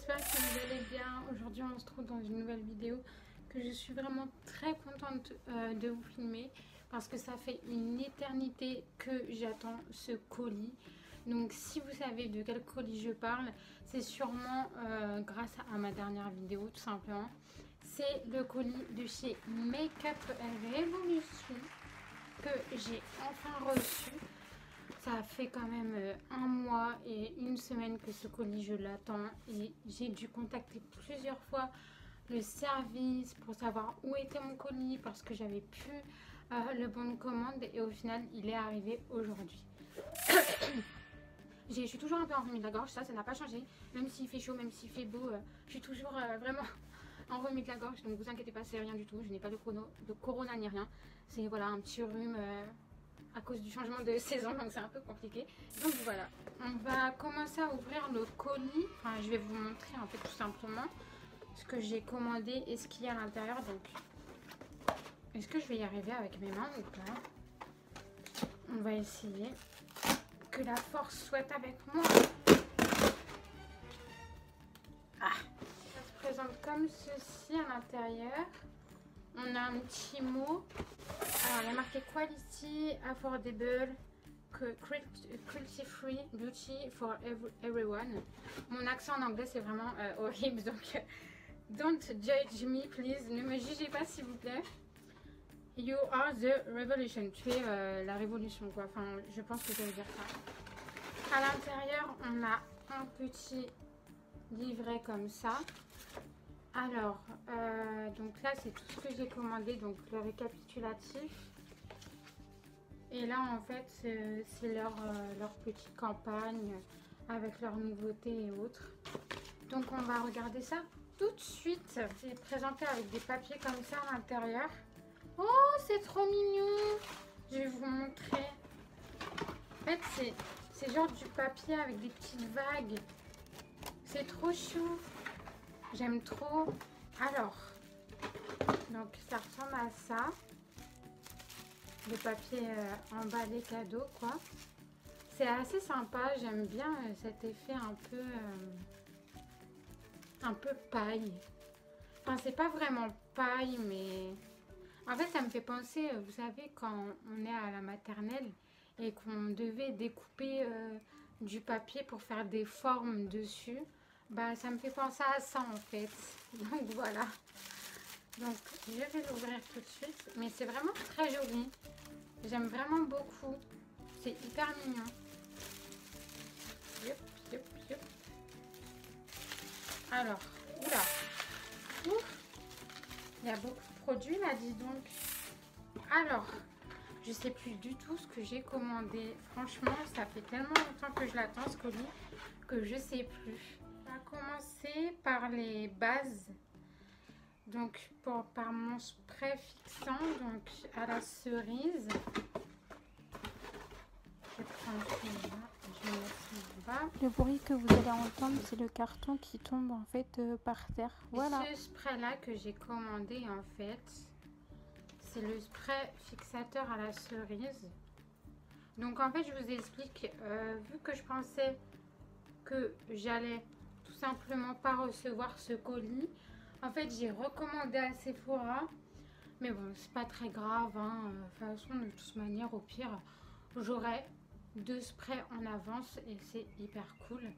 j'espère que vous allez bien. Aujourd'hui on se trouve dans une nouvelle vidéo que je suis vraiment très contente de vous filmer parce que ça fait une éternité que j'attends ce colis. Donc si vous savez de quel colis je parle, c'est sûrement grâce à ma dernière vidéo tout simplement. C'est le colis de chez Make-up Revolution que j'ai enfin reçu. Ça fait quand même un mois et une semaine que ce colis je l'attends et j'ai dû contacter plusieurs fois le service pour savoir où était mon colis parce que j'avais plus le bon de commande et au final il est arrivé aujourd'hui. Je suis toujours un peu enrhumée de la gorge, ça n'a pas changé, même s'il fait chaud, même s'il fait beau, je suis toujours vraiment enrhumée de la gorge, donc vous inquiétez pas, c'est rien du tout, je n'ai pas de corona ni rien, c'est voilà un petit rhume à cause du changement de saison, donc c'est un peu compliqué. Donc voilà, on va commencer à ouvrir le colis. Enfin, je vais vous montrer en fait tout simplement ce que j'ai commandé et ce qu'il y a à l'intérieur. Donc, est-ce que je vais y arriver avec mes mains ou pas? On va essayer. Que la force soit avec moi. Ah, ça se présente comme ceci à l'intérieur. On a un petit mot. Alors, il y a marqué Quality, Affordable, Cruelty Free, Beauty for Everyone. Mon accent en anglais, c'est vraiment horrible. Donc, don't judge me, please. Ne me jugez pas, s'il vous plaît. You are the revolution. Tu es la révolution, quoi. Enfin, je pense que ça veut dire ça. À l'intérieur, on a un petit livret comme ça. Alors, donc là, c'est tout ce que j'ai commandé, donc le récapitulatif. Et là, en fait, c'est leur petite campagne avec leurs nouveautés et autres. Donc, on va regarder ça tout de suite. C'est présenté avec des papiers comme ça à l'intérieur. Oh, c'est trop mignon! Je vais vous montrer. En fait, c'est genre du papier avec des petites vagues. C'est trop chou. J'aime trop. Alors, donc ça ressemble à ça. Le papier emballé cadeau, quoi. C'est assez sympa. J'aime bien cet effet un peu paille. Enfin, c'est pas vraiment paille, mais en fait, ça me fait penser, vous savez, quand on est à la maternelle et qu'on devait découper du papier pour faire des formes dessus. Bah, ça me fait penser à ça en fait. Donc voilà. Donc je vais l'ouvrir tout de suite. Mais c'est vraiment très joli. J'aime vraiment beaucoup. C'est hyper mignon. Yop, yop, yop. Alors, oula. Ouf. Il y a beaucoup de produits là, dis donc. Alors, je sais plus du tout ce que j'ai commandé. Franchement, ça fait tellement longtemps que je l'attends ce colis que je sais plus. On va commencer par les bases. Donc par mon spray fixant, donc à la cerise. Je prends celui-là, je vais mettre celui-là. Le bruit que vous allez entendre, c'est le carton qui tombe en fait par terre. Voilà. Et ce spray là que j'ai commandé en fait, c'est le spray fixateur à la cerise. Donc en fait je vous explique, vu que je pensais que j'allais tout simplement pas recevoir ce colis, en fait j'ai recommandé à Sephora, mais bon c'est pas très grave, hein. De toute façon de toute manière au pire j'aurai 2 sprays en avance et c'est hyper cool.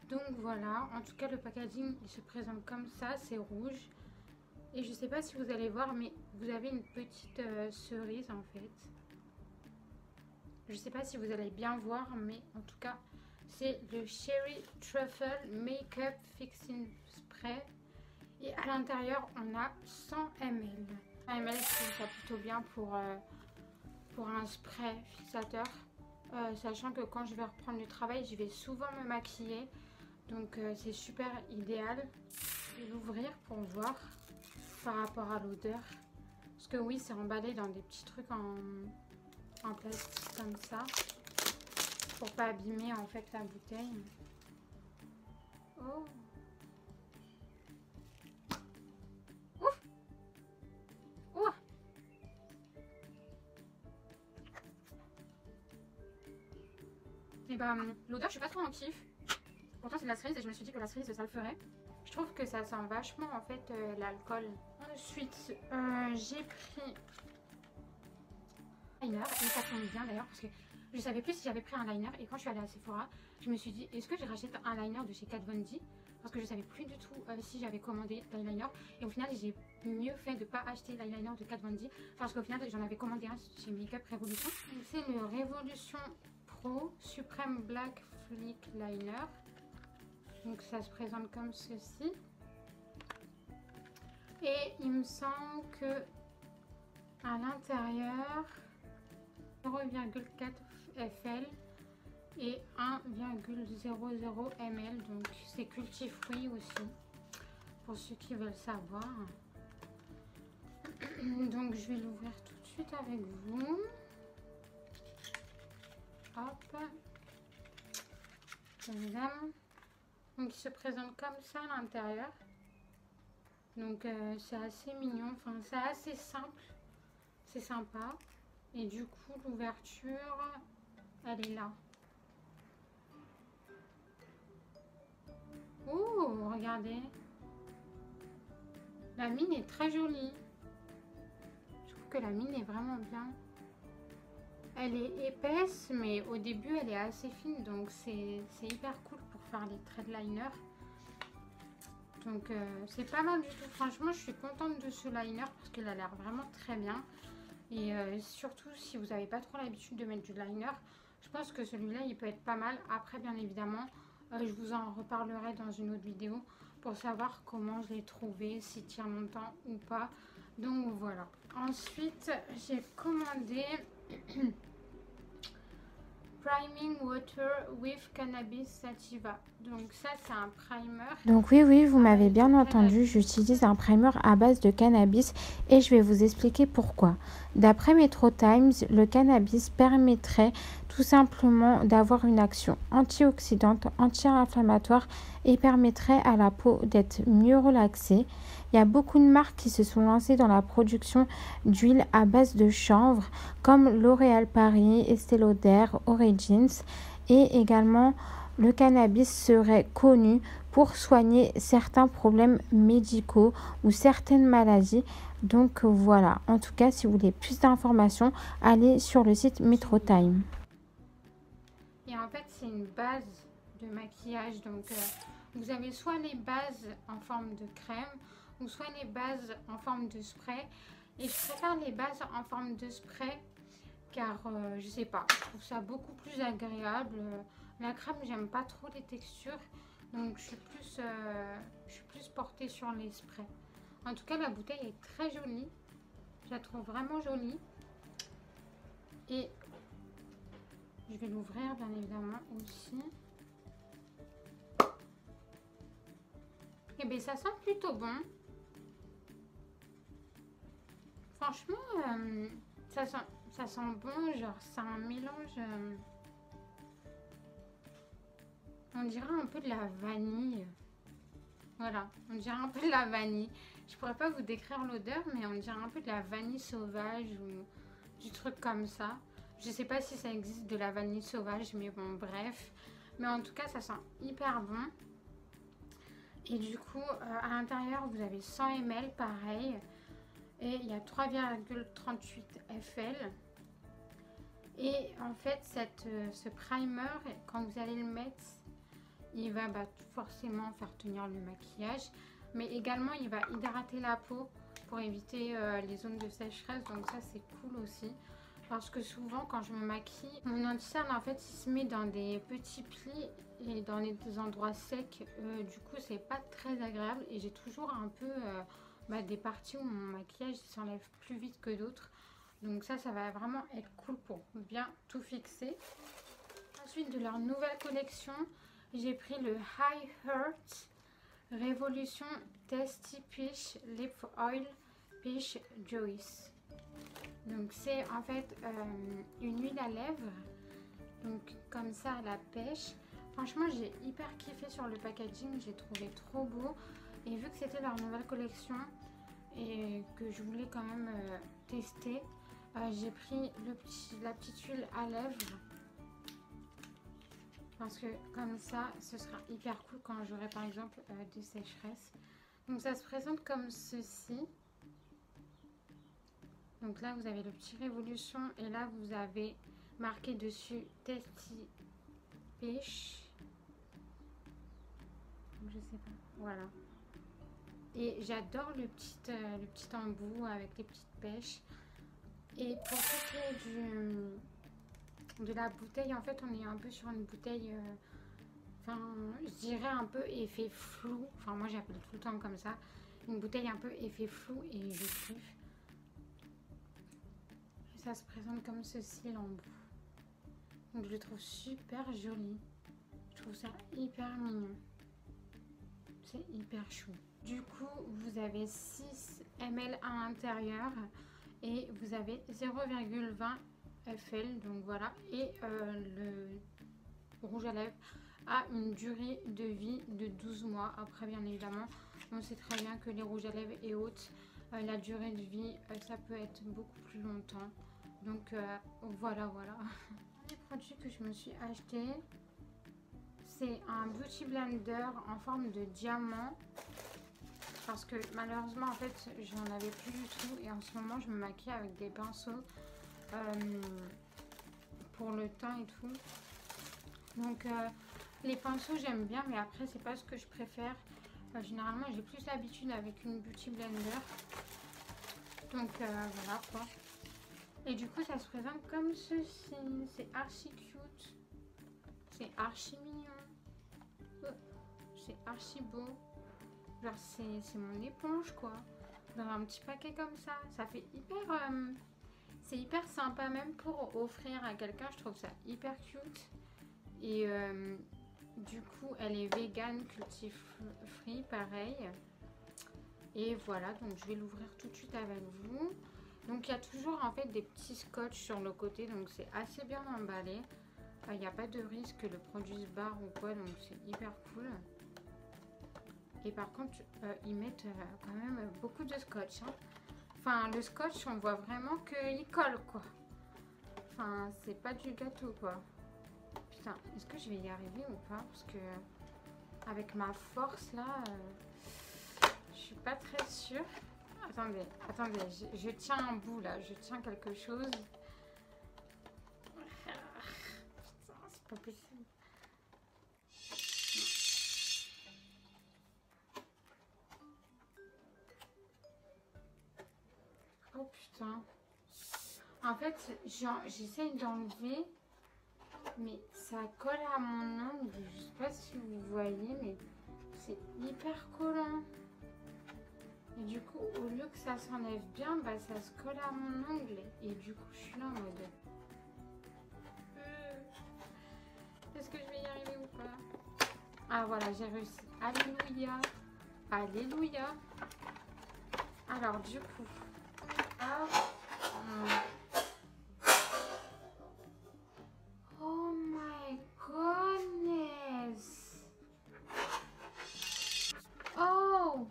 Donc voilà, en tout cas le packaging il se présente comme ça, c'est rouge et je sais pas si vous allez voir mais vous avez une petite cerise en fait. Je sais pas si vous allez bien voir mais en tout cas c'est le Cherry Truffle Makeup Fixing Spray. Et à l'intérieur, on a 100 ml. 100 ml, je trouve ça plutôt bien pour un spray fixateur. Sachant que quand je vais reprendre le travail, je vais souvent me maquiller. Donc c'est super idéal. Je vais l'ouvrir pour voir par rapport à l'odeur. Parce que oui, c'est emballé dans des petits trucs en plastique comme ça. Pour pas abîmer en fait la bouteille. Oh! Ouf! Oh! Et bah l'odeur je suis pas trop en kiff. Pourtant c'est de la cerise et je me suis dit que la cerise ça le ferait. Je trouve que ça sent vachement en fait l'alcool. Ensuite, j'ai pris un liner et ça tombe bien d'ailleurs parce que je savais plus si j'avais pris un liner et quand je suis allée à Sephora, je me suis dit est-ce que je rachète un liner de chez Kat Von D parce que je savais plus du tout si j'avais commandé l'eyeliner et au final j'ai mieux fait de pas acheter l'eyeliner de Kat Von D parce qu'au final j'en avais commandé un chez Makeup Revolution. C'est le Revolution Pro Supreme Black Flick Liner. Donc ça se présente comme ceci. Et il me semble que à l'intérieur 0,4 FL et 1,00 ml. Donc c'est cultifruit aussi pour ceux qui veulent savoir. Donc je vais l'ouvrir tout de suite avec vous. Hop. Évidemment. Donc il se présente comme ça à l'intérieur. Donc c'est assez mignon, enfin c'est assez simple, c'est sympa. Et du coup l'ouverture, elle est là. Oh, regardez. La mine est très jolie. Je trouve que la mine est vraiment bien. Elle est épaisse, mais au début elle est assez fine, donc c'est hyper cool pour faire les traits de liner. Donc c'est pas mal du tout. Franchement, je suis contente de ce liner parce qu'il a l'air vraiment très bien. Et surtout si vous n'avez pas trop l'habitude de mettre du liner, je pense que celui-là il peut être pas mal. Après, bien évidemment, je vous en reparlerai dans une autre vidéo pour savoir comment je l'ai trouvé, s'il tient longtemps ou pas. Donc voilà. Ensuite, j'ai commandé Priming Water with Cannabis Sativa. Donc ça c'est un primer. Donc oui, vous m'avez bien entendu, j'utilise un primer à base de cannabis et je vais vous expliquer pourquoi. D'après Metro Times, le cannabis permettrait tout simplement d'avoir une action antioxydante, anti-inflammatoire et permettrait à la peau d'être mieux relaxée. Il y a beaucoup de marques qui se sont lancées dans la production d'huile à base de chanvre comme L'Oréal Paris, Estée Lauder, Origins et également le cannabis serait connu pour soigner certains problèmes médicaux ou certaines maladies. Donc voilà, en tout cas si vous voulez plus d'informations, allez sur le site Metro Time. Et en fait c'est une base de maquillage, donc vous avez soit les bases en forme de crème ou soit les bases en forme de spray. Et je préfère les bases en forme de spray car je sais pas, je trouve ça beaucoup plus agréable. La crème, j'aime pas trop les textures, donc je suis plus portée sur les sprays. En tout cas, la bouteille est très jolie, je la trouve vraiment jolie. Et je vais l'ouvrir bien évidemment aussi. Et bien ça sent plutôt bon. Franchement, ça sent bon, genre c'est un mélange... on dirait un peu de la vanille. Voilà, on dirait un peu de la vanille. Je pourrais pas vous décrire l'odeur, mais on dirait un peu de la vanille sauvage ou du truc comme ça. Je sais pas si ça existe de la vanille sauvage, mais bon, bref. Mais en tout cas, ça sent hyper bon. Et du coup, à l'intérieur, vous avez 100 ml, pareil. Et il y a 3,38 FL. Et en fait, ce primer, quand vous allez le mettre, il va forcément faire tenir le maquillage, mais également il va hydrater la peau pour éviter les zones de sécheresse. Donc ça c'est cool aussi, parce que souvent quand je me maquille, mon anti-cerne en fait il se met dans des petits plis et dans des endroits secs. Du coup c'est pas très agréable et j'ai toujours un peu des parties où mon maquillage s'enlève plus vite que d'autres. Donc ça va vraiment être cool pour bien tout fixer. Ensuite, de leur nouvelle collection, j'ai pris le High Heart Revolution Tasty Peach Lip Oil Peach Juice. Donc c'est en fait une huile à lèvres, donc comme ça à la pêche. Franchement j'ai hyper kiffé sur le packaging, j'ai trouvé trop beau. Et vu que c'était leur nouvelle collection et que je voulais quand même tester, j'ai pris la petite huile à lèvres. Parce que comme ça, ce sera hyper cool quand j'aurai par exemple des sécheresses. Donc ça se présente comme ceci. Donc là, vous avez le petit révolution et là, vous avez marqué dessus Tasty Pêche. Je sais pas. Voilà. Et j'adore le petit embout avec les petites pêches. Et pour ce qui est de la bouteille, en fait, on est un peu sur une bouteille, enfin, je dirais un peu effet flou. Enfin, moi, j'appelle tout le temps comme ça. Une bouteille un peu effet flou et je kiffe. Ça se présente comme ceci, l'embout. Donc, je le trouve super joli. Je trouve ça hyper mignon. C'est hyper chou. Du coup, vous avez 6 ml à l'intérieur et vous avez 0,20 FL. Donc voilà. Et le rouge à lèvres a une durée de vie de 12 mois. Après, bien évidemment, on sait très bien que les rouges à lèvres et autres, la durée de vie, ça peut être beaucoup plus longtemps. Donc voilà. Les produits que je me suis acheté, c'est un beauty blender en forme de diamant. Parce que malheureusement, en fait, j'en avais plus du tout. Et en ce moment, je me maquille avec des pinceaux pour le teint et tout. Donc, les pinceaux, j'aime bien. Mais après, c'est pas ce que je préfère. Généralement, j'ai plus l'habitude avec une beauty blender. Donc, voilà quoi. Et du coup, ça se présente comme ceci. C'est archi cute. C'est archi mignon. C'est archi beau. Genre c'est mon éponge quoi. Dans un petit paquet comme ça. Ça fait hyper... c'est hyper sympa même pour offrir à quelqu'un. Je trouve ça hyper cute. Et du coup elle est vegan, cruelty free pareil. Et voilà, donc je vais l'ouvrir tout de suite avec vous. Donc il y a toujours en fait des petits scotch sur le côté. Donc c'est assez bien emballé. Il n'y a pas de risque que le produit se barre ou quoi. Donc c'est hyper cool. Et par contre, ils mettent quand même beaucoup de scotch. Hein. Enfin, le scotch, on voit vraiment qu'il colle, quoi. Enfin, c'est pas du gâteau, quoi. Putain, est-ce que je vais y arriver ou pas? Parce que avec ma force, là, je suis pas très sûre. Attendez, je tiens un bout, là. Je tiens quelque chose. Putain, c'est pas possible. Oh putain. En fait, j'essaye d'enlever, mais ça colle à mon ongle. Je sais pas si vous voyez, mais c'est hyper collant. Et du coup, au lieu que ça s'enlève bien, bah ça se colle à mon ongle. Et du coup, je suis là en mode... Est-ce que je vais y arriver ou pas? Ah voilà, j'ai réussi. Alléluia. Alléluia. Alors du coup... Oh my goodness. Oh.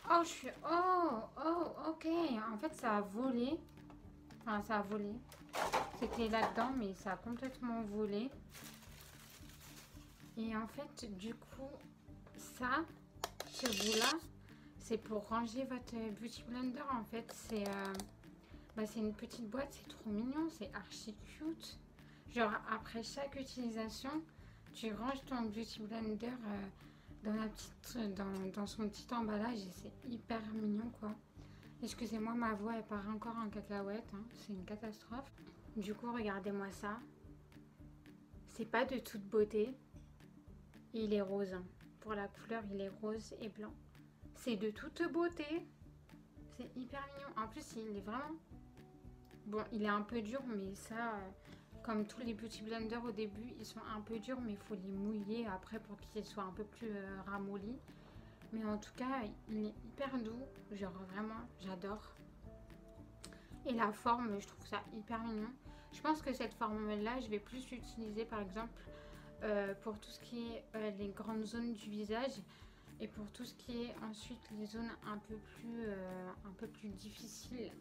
Oh, je suis... Oh, ok. En fait, ça a volé. Enfin, ça a volé. C'était là-dedans, mais ça a complètement volé. Et en fait, du coup, ça, ce bout-là, c'est pour ranger votre beauty blender. En fait, c'est une petite boîte, c'est trop mignon, c'est archi cute. Genre, après chaque utilisation, tu ranges ton beauty blender dans son petit emballage et c'est hyper mignon, quoi. Excusez-moi, ma voix, elle part encore en cacahuète, hein, c'est une catastrophe. Du coup, regardez-moi ça. C'est pas de toute beauté. Il est rose. Hein. Pour la couleur, il est rose et blanc. C'est de toute beauté. C'est hyper mignon. En plus, il est vraiment... Bon, il est un peu dur, mais ça, comme tous les beauty blenders au début, ils sont un peu durs, mais il faut les mouiller après pour qu'ils soient un peu plus ramollis. Mais en tout cas, il est hyper doux. Genre vraiment, j'adore. Et la forme, je trouve ça hyper mignon. Je pense que cette forme-là, je vais plus l'utiliser par exemple pour tout ce qui est les grandes zones du visage. Et pour tout ce qui est ensuite les zones un peu plus difficiles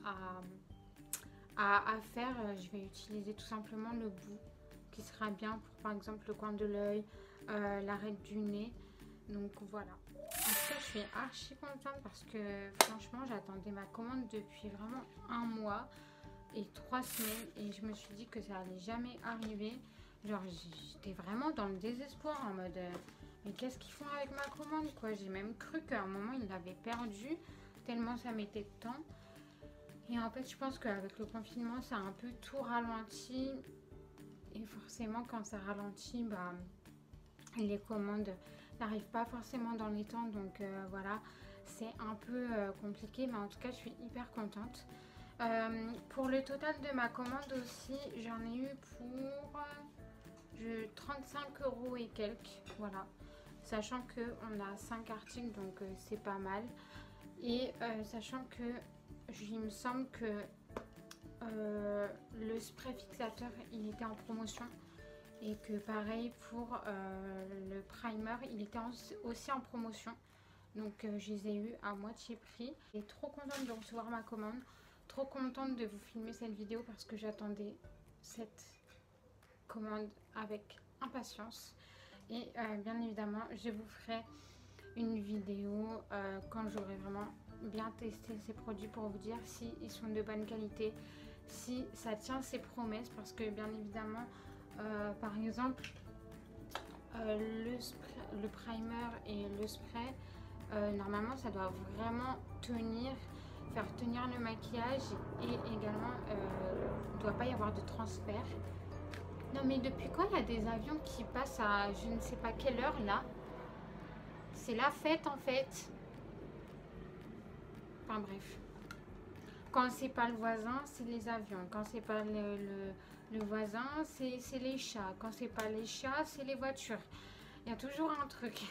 à faire, je vais utiliser tout simplement le bout qui sera bien pour par exemple le coin de l'œil, l'arête du nez. Donc voilà. En tout cas, je suis archi contente parce que franchement, j'attendais ma commande depuis vraiment un mois et 3 semaines et je me suis dit que ça allait jamais arriver. Genre, j'étais vraiment dans le désespoir en mode mais qu'est-ce qu'ils font avec ma commande quoi. J'ai même cru qu'à un moment ils l'avaient perdue tellement ça mettait de temps. Et en fait, je pense qu'avec le confinement, ça a un peu tout ralenti. Et forcément, quand ça ralentit, bah, les commandes n'arrivent pas forcément dans les temps. Donc voilà, c'est un peu compliqué. Mais en tout cas, je suis hyper contente. Pour le total de ma commande aussi, j'en ai eu pour 35 € et quelques. Voilà. Sachant qu'on a 5 articles, donc c'est pas mal. Et sachant que il me semble que le spray fixateur il était en promotion et que pareil pour le primer il était aussi en promotion, donc je les ai eu à moitié prix. Et trop contente de recevoir ma commande, trop contente de vous filmer cette vidéo parce que j'attendais cette commande avec impatience. Et bien évidemment je vous ferai une vidéo quand j'aurai vraiment bien testé ces produits pour vous dire si ils sont de bonne qualité, si ça tient ses promesses, parce que bien évidemment par exemple le primer et le spray normalement ça doit vraiment tenir, faire tenir le maquillage et également il ne doit pas y avoir de transfert. Non mais depuis quand il y a des avions qui passent à je ne sais pas quelle heure là? C'est la fête en fait. Enfin bref. Quand c'est pas le voisin, c'est les avions. Quand c'est pas le voisin, c'est les chats. Quand c'est pas les chats, c'est les voitures. Il y a toujours un truc.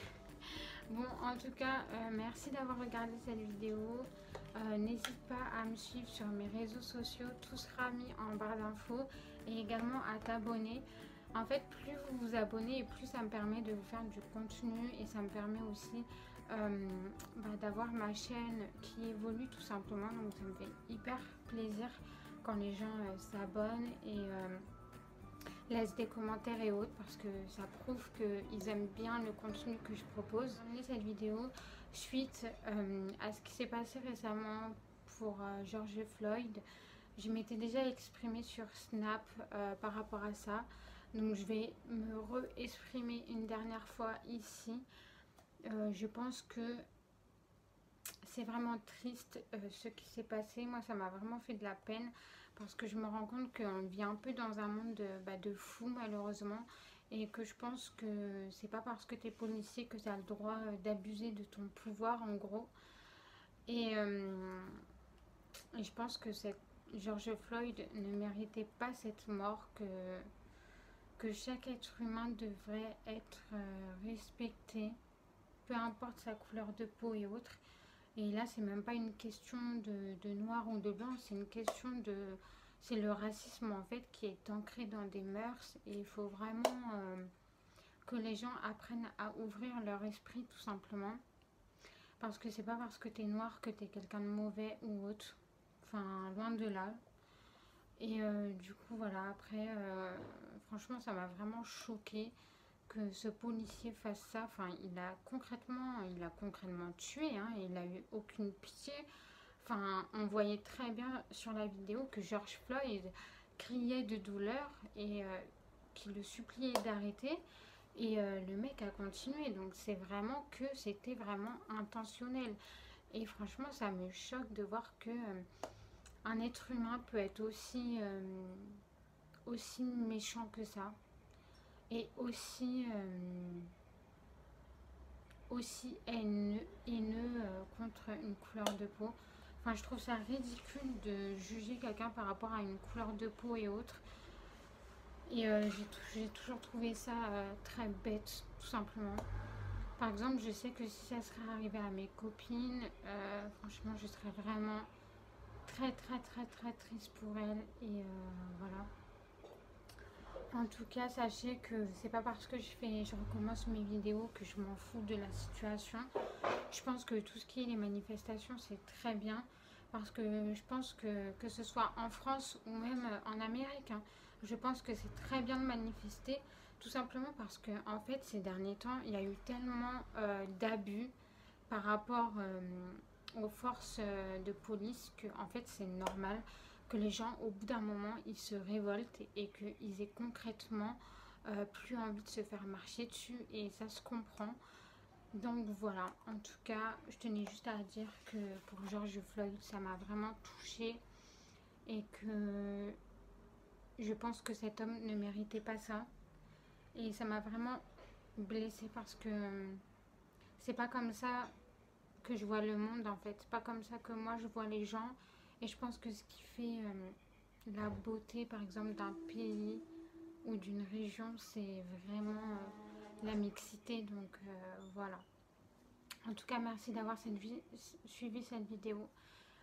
Bon, en tout cas, merci d'avoir regardé cette vidéo. N'hésite pas à me suivre sur mes réseaux sociaux. Tout sera mis en barre d'infos. Et également à t'abonner. En fait, plus vous vous abonnez et plus ça me permet de vous faire du contenu. Et ça me permet aussi d'avoir ma chaîne qui évolue tout simplement. Donc ça me fait hyper plaisir quand les gens s'abonnent et laissent des commentaires et autres, parce que ça prouve qu'ils aiment bien le contenu que je propose. J'ai cette vidéo suite à ce qui s'est passé récemment pour George Floyd. Je m'étais déjà exprimée sur Snap par rapport à ça, donc je vais me re-exprimer une dernière fois ici. Je pense que c'est vraiment triste ce qui s'est passé. Moi, ça m'a vraiment fait de la peine parce que je me rends compte qu'on vit un peu dans un monde de fous malheureusement, et que je pense que c'est pas parce que tu es policier que tu as le droit d'abuser de ton pouvoir en gros. Et je pense que George Floyd ne méritait pas cette mort, que chaque être humain devrait être respecté, peu importe sa couleur de peau et autres. Et là, c'est même pas une question de noir ou de blanc, c'est une question c'est le racisme en fait qui est ancré dans des mœurs, et il faut vraiment que les gens apprennent à ouvrir leur esprit tout simplement. Parce que c'est pas parce que tu es noir que tu es quelqu'un de mauvais ou autre. Enfin, loin de là. Et du coup, voilà, après, franchement, ça m'a vraiment choquée que ce policier fasse ça. Enfin, il a concrètement tué, hein, et il n'a eu aucune pitié. Enfin, on voyait très bien sur la vidéo que George Floyd criait de douleur et qu'il le suppliait d'arrêter. Et le mec a continué. Donc, c'est vraiment que c'était vraiment intentionnel. Et franchement, ça me choque de voir que un être humain peut être aussi méchant que ça. Et aussi haineux contre une couleur de peau. Enfin, je trouve ça ridicule de juger quelqu'un par rapport à une couleur de peau et autres. Et j'ai toujours trouvé ça très bête, tout simplement. Par exemple, je sais que si ça serait arrivé à mes copines, franchement, je serais vraiment très triste pour elles. Et voilà. En tout cas, sachez que c'est pas parce que je recommence mes vidéos que je m'en fous de la situation. Je pense que tout ce qui est les manifestations, c'est très bien. parce que je pense que ce soit en France ou même en Amérique, hein, je pense que c'est très bien de manifester, tout simplement parce que en fait ces derniers temps il y a eu tellement d'abus par rapport aux forces de police que en fait c'est normal que les gens au bout d'un moment ils se révoltent et qu'ils aient concrètement plus envie de se faire marcher dessus, et ça se comprend. Donc voilà, en tout cas, je tenais juste à dire que pour George Floyd, ça m'a vraiment touchée et que je pense que cet homme ne méritait pas ça. Et ça m'a vraiment blessée parce que c'est pas comme ça que je vois le monde en fait. C'est pas comme ça que moi je vois les gens. Et je pense que ce qui fait la beauté par exemple d'un pays ou d'une région, c'est vraiment la mixité. Donc voilà. En tout cas, merci d'avoir suivi cette vidéo.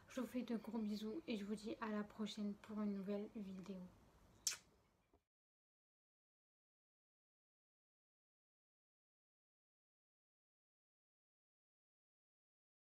Je vous fais de gros bisous et je vous dis à la prochaine pour une nouvelle vidéo.